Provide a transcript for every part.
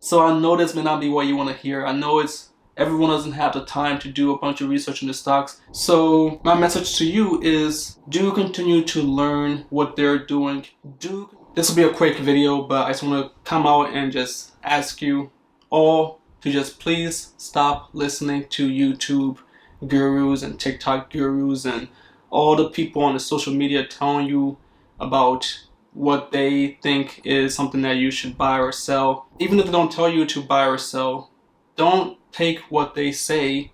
So I know this may not be what you want to hear. I know everyone doesn't have the time to do a bunch of research into stocks. So my message to you is do continue to learn what they're doing. This will be a quick video, but I just want to come out and just ask you all to just please stop listening to YouTube gurus and TikTok gurus and all the people on the social media telling you about what they think is something that you should buy or sell. Even if they don't tell you to buy or sell, don't take what they say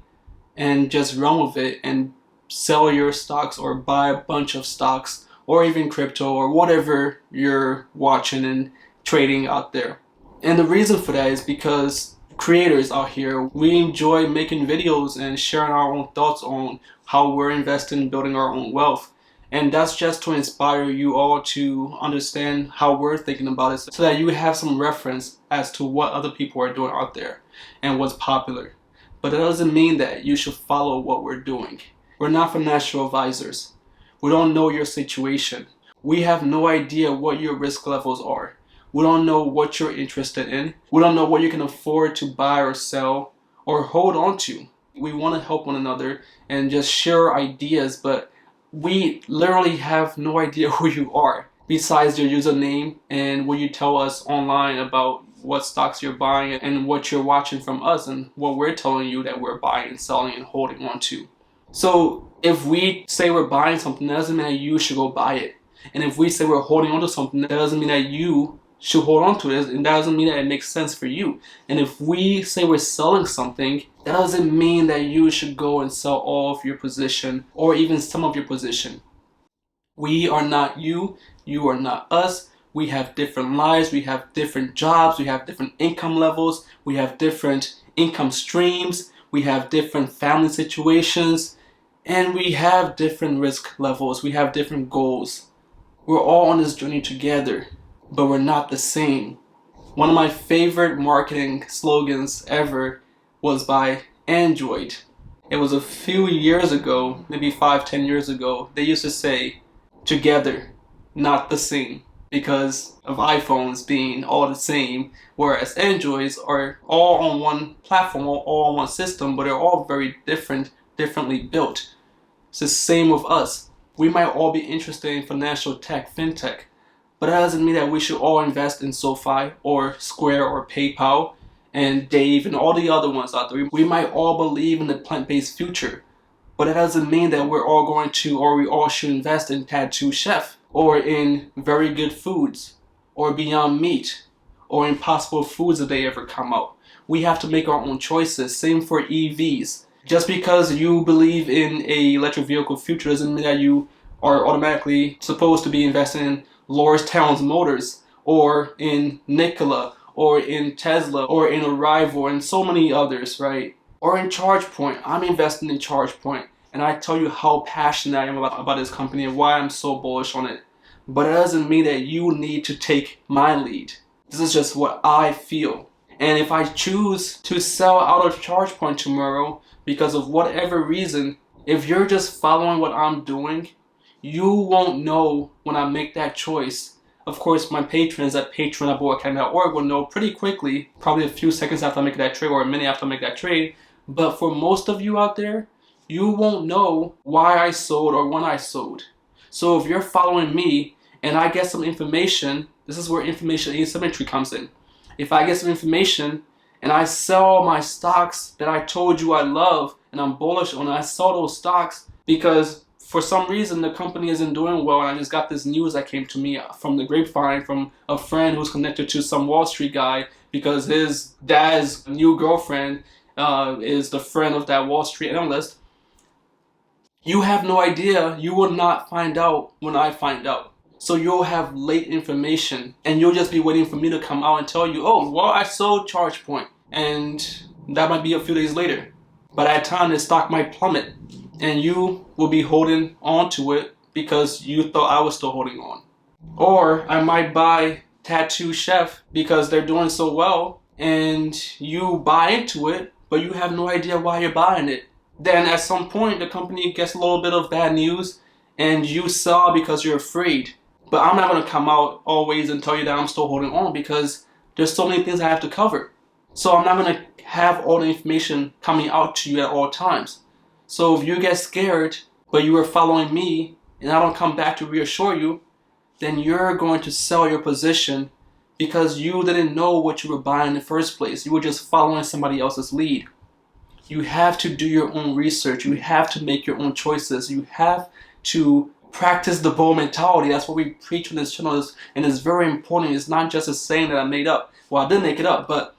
and just run with it and sell your stocks or buy a bunch of stocks or even crypto or whatever you're watching and trading out there. And the reason for that is because creators out here, we enjoy making videos and sharing our own thoughts on how we're investing and building our own wealth. And that's just to inspire you all to understand how we're thinking about it so that you have some reference as to what other people are doing out there and what's popular. But that doesn't mean that you should follow what we're doing. We're not financial advisors. We don't know your situation. We have no idea what your risk levels are. We don't know what you're interested in. We don't know what you can afford to buy or sell or hold on to. We want to help one another and just share ideas, but we literally have no idea who you are besides your username and what you tell us online about what stocks you're buying and what you're watching from us and what we're telling you that we're buying and selling and holding on to. So if we say we're buying something, that doesn't mean that you should go buy it. And if we say we're holding on to something, that doesn't mean that you should hold on to it, and that doesn't mean that it makes sense for you. And if we say we're selling something, that doesn't mean that you should go and sell all of your position or even some of your position. We are not you, you are not us. We have different lives, we have different jobs, we have different income levels, we have different income streams, we have different family situations, and we have different risk levels, we have different goals. We're all on this journey together, but we're not the same. One of my favorite marketing slogans ever was by Android. It was a few years ago, maybe 5-10 years ago. They used to say, together, not the same, because of iPhones being all the same, whereas Androids are all on one platform, all on one system, but they're all very differently built. It's the same with us. We might all be interested in financial tech, fintech, but that doesn't mean that we should all invest in SoFi or Square or PayPal and Dave and all the other ones out there. We might all believe in the plant-based future, but that doesn't mean that we're all going to or we all should invest in Tattoo Chef or in Very Good Foods or Beyond Meat or Impossible Foods if they ever come out. We have to make our own choices. Same for EVs. Just because you believe in a electric vehicle future doesn't mean that you are automatically supposed to be investing in Lordstown Motors or in Nikola or in Tesla or in Arrival and so many others, right? Or in ChargePoint. I'm investing in ChargePoint and I tell you how passionate I am about this company and why I'm so bullish on it. But it doesn't mean that you need to take my lead. This is just what I feel. And if I choose to sell out of ChargePoint tomorrow because of whatever reason, if you're just following what I'm doing, you won't know when I make that choice. Of course, my patrons at patron.boardacademy.org will know pretty quickly, probably a few seconds after I make that trade or a minute after I make that trade. But for most of you out there, you won't know why I sold or when I sold. So if you're following me and I get some information, this is where information asymmetry comes in. If I get some information and I sell my stocks that I told you I love and I'm bullish on, I sell those stocks because for some reason the company isn't doing well and I just got this news that came to me from the grapevine from a friend who's connected to some Wall Street guy because his dad's new girlfriend is the friend of that Wall Street analyst. You have no idea. You will not find out when I find out. So you'll have late information and you'll just be waiting for me to come out and tell you, oh, well, I sold ChargePoint. And that might be a few days later. By that time, the stock might plummet and you will be holding on to it because you thought I was still holding on. Or I might buy Tattoo Chef because they're doing so well and you buy into it, but you have no idea why you're buying it. Then at some point, the company gets a little bit of bad news and you sell because you're afraid. But I'm not going to come out always and tell you that I'm still holding on because there's so many things I have to cover. So I'm not going to have all the information coming out to you at all times. So if you get scared, but you are following me, and I don't come back to reassure you, then you're going to sell your position because you didn't know what you were buying in the first place. You were just following somebody else's lead. You have to do your own research. You have to make your own choices. You have to practice the bull mentality. That's what we preach on this channel, and it's very important. It's not just a saying that I made up. Well, I didn't make it up, but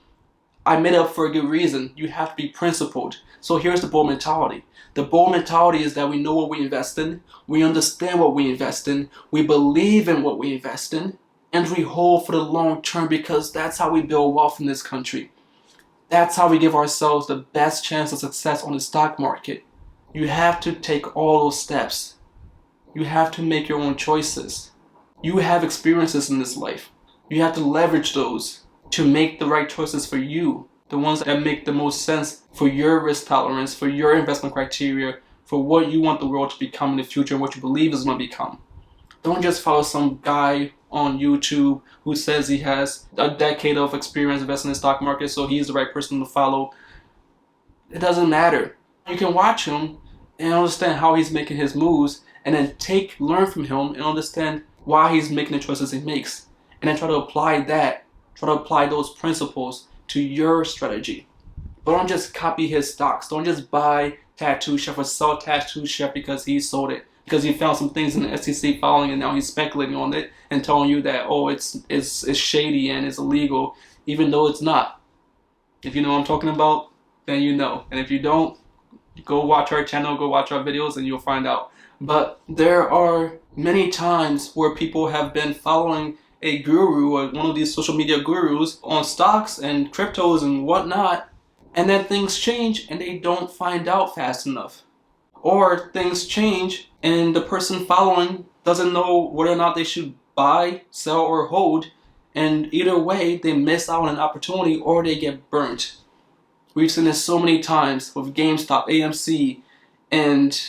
I made it up for a good reason. You have to be principled. So here's the bull mentality. The bull mentality is that we know what we invest in, we understand what we invest in, we believe in what we invest in, and we hold for the long term because that's how we build wealth in this country. That's how we give ourselves the best chance of success on the stock market. You have to take all those steps. You have to make your own choices. You have experiences in this life. You have to leverage those to make the right choices for you. The ones that make the most sense for your risk tolerance, for your investment criteria, for what you want the world to become in the future and what you believe is going to become. Don't just follow some guy on YouTube who says he has a decade of experience investing in the stock market, so he's the right person to follow. It doesn't matter. You can watch him and understand how he's making his moves, and then learn from him and understand why he's making the choices he makes, and then try to apply those principles to your strategy. But don't just copy his stocks. Don't just buy Tattoo Chef or sell Tattoo Chef because he sold it, because he found some things in the SEC filing and now he's speculating on it and telling you that, oh, it's shady and it's illegal, even though it's not. If you know what I'm talking about, then you know. And if you don't, go watch our channel, go watch our videos, and you'll find out. But there are many times where people have been following a guru or one of these social media gurus on stocks and cryptos and whatnot, and then things change and they don't find out fast enough. Or things change and the person following doesn't know whether or not they should buy, sell, or hold, and either way they miss out on an opportunity or they get burnt. We've seen this so many times with GameStop, AMC, and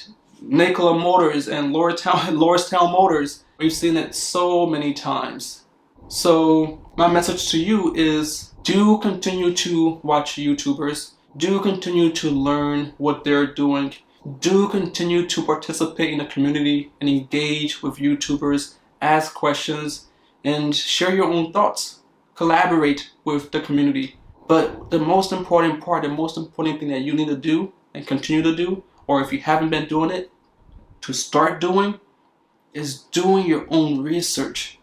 Nikola Motors and Lordstown Motors. We've seen it so many times. So my message to you is, do continue to watch YouTubers. Do continue to learn what they're doing. Do continue to participate in the community and engage with YouTubers, ask questions, and share your own thoughts. Collaborate with the community. But the most important part, the most important thing that you need to do and continue to do, or if you haven't been doing it, to start doing, is doing your own research.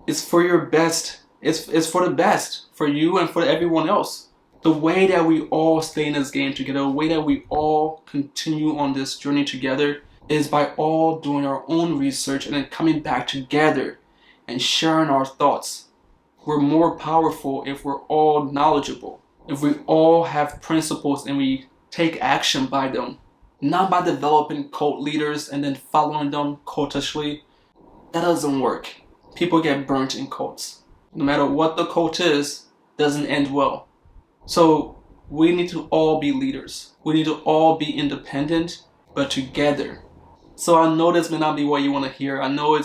It's for your best. It's for the best for you and for everyone else. The way that we all stay in this game together, the way that we all continue on this journey together, is by all doing our own research and then coming back together and sharing our thoughts. We're more powerful if we're all knowledgeable, if we all have principles and we take action by them, not by developing cult leaders and then following them cultishly. That doesn't work. People get burnt in cults. No matter what the cult is, doesn't end well. So we need to all be leaders. We need to all be independent, but together. So I know this may not be what you want to hear. I know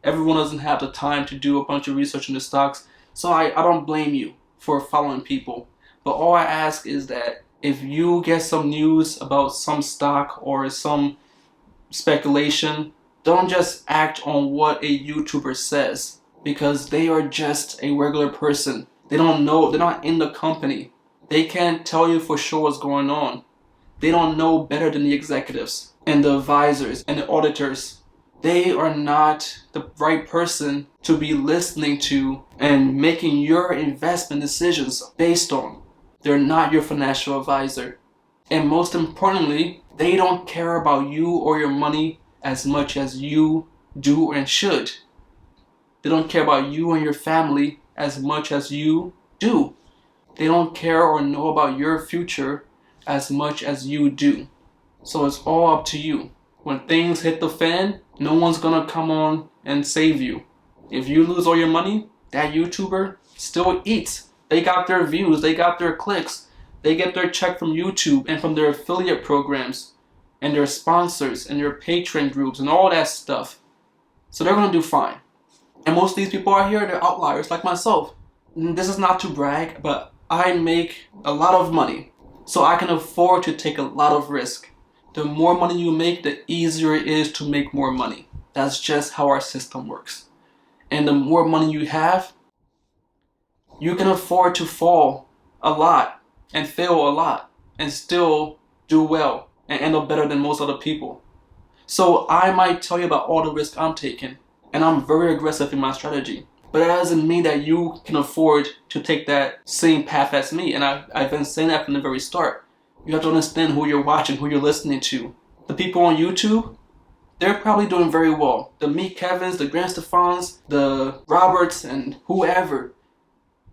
everyone doesn't have the time to do a bunch of research in the stocks. So I don't blame you for following people. But all I ask is that if you get some news about some stock or some speculation, don't just act on what a YouTuber says, because they are just a regular person. They don't know, they're not in the company. They can't tell you for sure what's going on. They don't know better than the executives and the advisors and the auditors. They are not the right person to be listening to and making your investment decisions based on. They're not your financial advisor. And most importantly, they don't care about you or your money as much as you do and should. They don't care about you and your family as much as you do. They don't care or know about your future as much as you do. So it's all up to you. When things hit the fan, no one's gonna come on and save you. If you lose all your money, that YouTuber still eats. They got their views, they got their clicks, they get their check from YouTube and from their affiliate programs and their sponsors and their Patreon groups and all that stuff. So they're gonna do fine. And most of these people out here, they're outliers like myself. This is not to brag, but I make a lot of money, so I can afford to take a lot of risk. The more money you make, the easier it is to make more money. That's just how our system works. And the more money you have, you can afford to fall a lot and fail a lot and still do well and end up better than most other people. So I might tell you about all the risk I'm taking, and I'm very aggressive in my strategy. But that doesn't mean that you can afford to take that same path as me. And I've been saying that from the very start. You have to understand who you're watching, who you're listening to. The people on YouTube, they're probably doing very well. The Meek Kevins, the Grant Stefans, the Roberts, and whoever,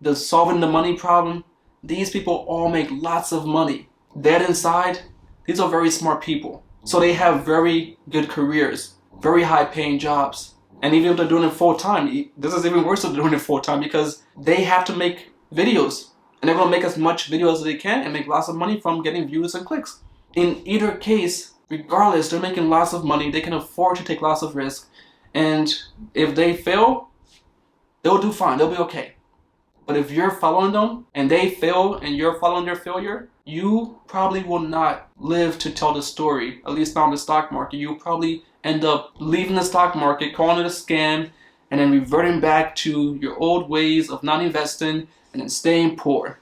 the solving the money problem, these people all make lots of money. Dead inside, these are very smart people. So they have very good careers, very high paying jobs. And even if they're doing it full time, this is even worse than doing it full time because they have to make videos. And they're going to make as much videos as they can and make lots of money from getting views and clicks. In either case, regardless, they're making lots of money. They can afford to take lots of risk. And if they fail, they'll do fine. They'll be okay. But if you're following them and they fail and you're following their failure, you probably will not live to tell the story, at least not in the stock market. You'll probably end up leaving the stock market, calling it a scam, and then reverting back to your old ways of not investing and then staying poor.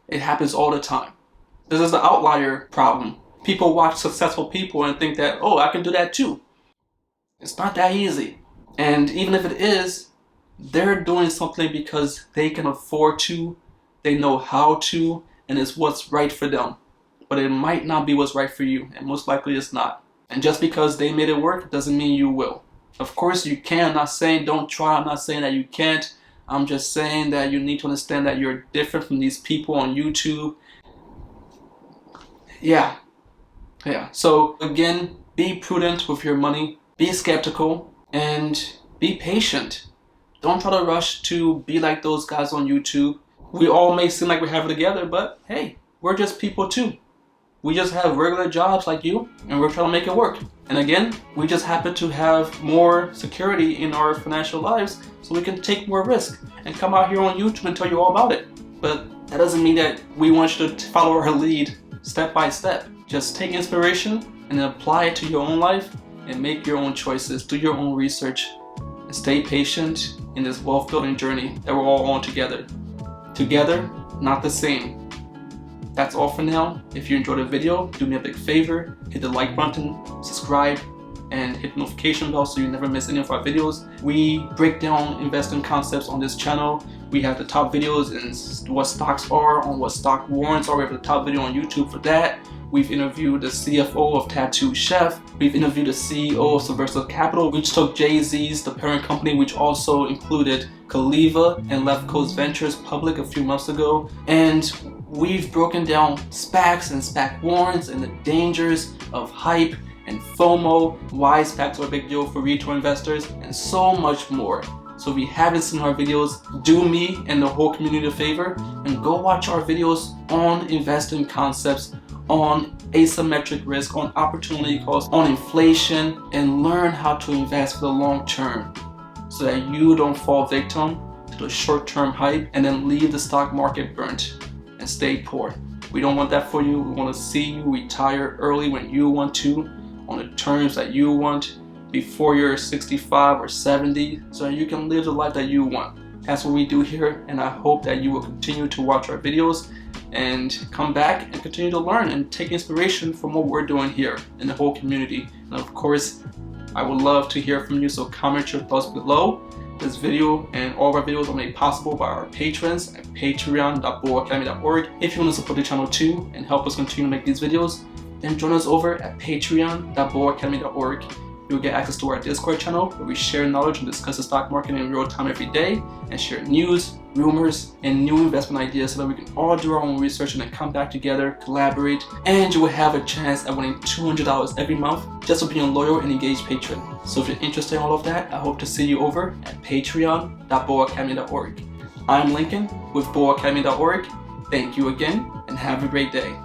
It happens all the time. This is the outlier problem. People watch successful people and think that, oh, I can do that too. It's not that easy. And even if it is, they're doing something because they can afford to, they know how to, and it's what's right for them. But it might not be what's right for you, and most likely it's not. And just because they made it work doesn't mean you will. Of course you can. I'm not saying don't try. I'm not saying that you can't. I'm just saying that you need to understand that you're different from these people on YouTube. Yeah. So again, be prudent with your money. Be skeptical and be patient. Don't try to rush to be like those guys on YouTube. We all may seem like we have it together, but hey, we're just people too. We just have regular jobs like you, and we're trying to make it work. And again, we just happen to have more security in our financial lives, so we can take more risk and come out here on YouTube and tell you all about it. But that doesn't mean that we want you to follow our lead step by step. Just take inspiration and then apply it to your own life and make your own choices, do your own research, and stay patient in this wealth building journey that we're all on together. Together, not the same. That's all for now. If you enjoyed the video, do me a big favor, hit the like button, subscribe, and hit the notification bell so you never miss any of our videos. We break down investing concepts on this channel. We have the top videos in what stocks are, on what stock warrants are. We have the top video on YouTube for that. We've interviewed the CFO of Tattoo Chef. We've interviewed the CEO of Subversive Capital, which took Jay-Z's, the parent company, which also included Kaliva and Left Coast Ventures public a few months ago. And we've broken down SPACs and SPAC warrants and the dangers of hype and FOMO, why SPACs are a big deal for retail investors, and so much more. So if you haven't seen our videos, do me and the whole community a favor and go watch our videos on investing concepts, on asymmetric risk, on opportunity cost, on inflation, and learn how to invest for the long term so that you don't fall victim to the short-term hype and then leave the stock market burnt and stay poor. We don't want that for you. We want to see you retire early when you want to, on the terms that you want, before you're 65 or 70, so that you can live the life that you want. That's what we do here, and I hope that you will continue to watch our videos and come back and continue to learn and take inspiration from what we're doing here in the whole community. And of course, I would love to hear from you, so comment your thoughts below. This video and all of our videos are made possible by our patrons at patreon.boacademy.org. If you want to support the channel too and help us continue to make these videos, then join us over at patreon.boacademy.org. You'll get access to our Discord channel where we share knowledge and discuss the stock market in real time every day and share news, rumors, and new investment ideas so that we can all do our own research and then come back together, collaborate, and you will have a chance at winning $200 every month just for being a loyal and engaged patron. So if you're interested in all of that, I hope to see you over at patreon.boacademy.org. I'm Lincoln with boacademy.org. Thank you again and have a great day.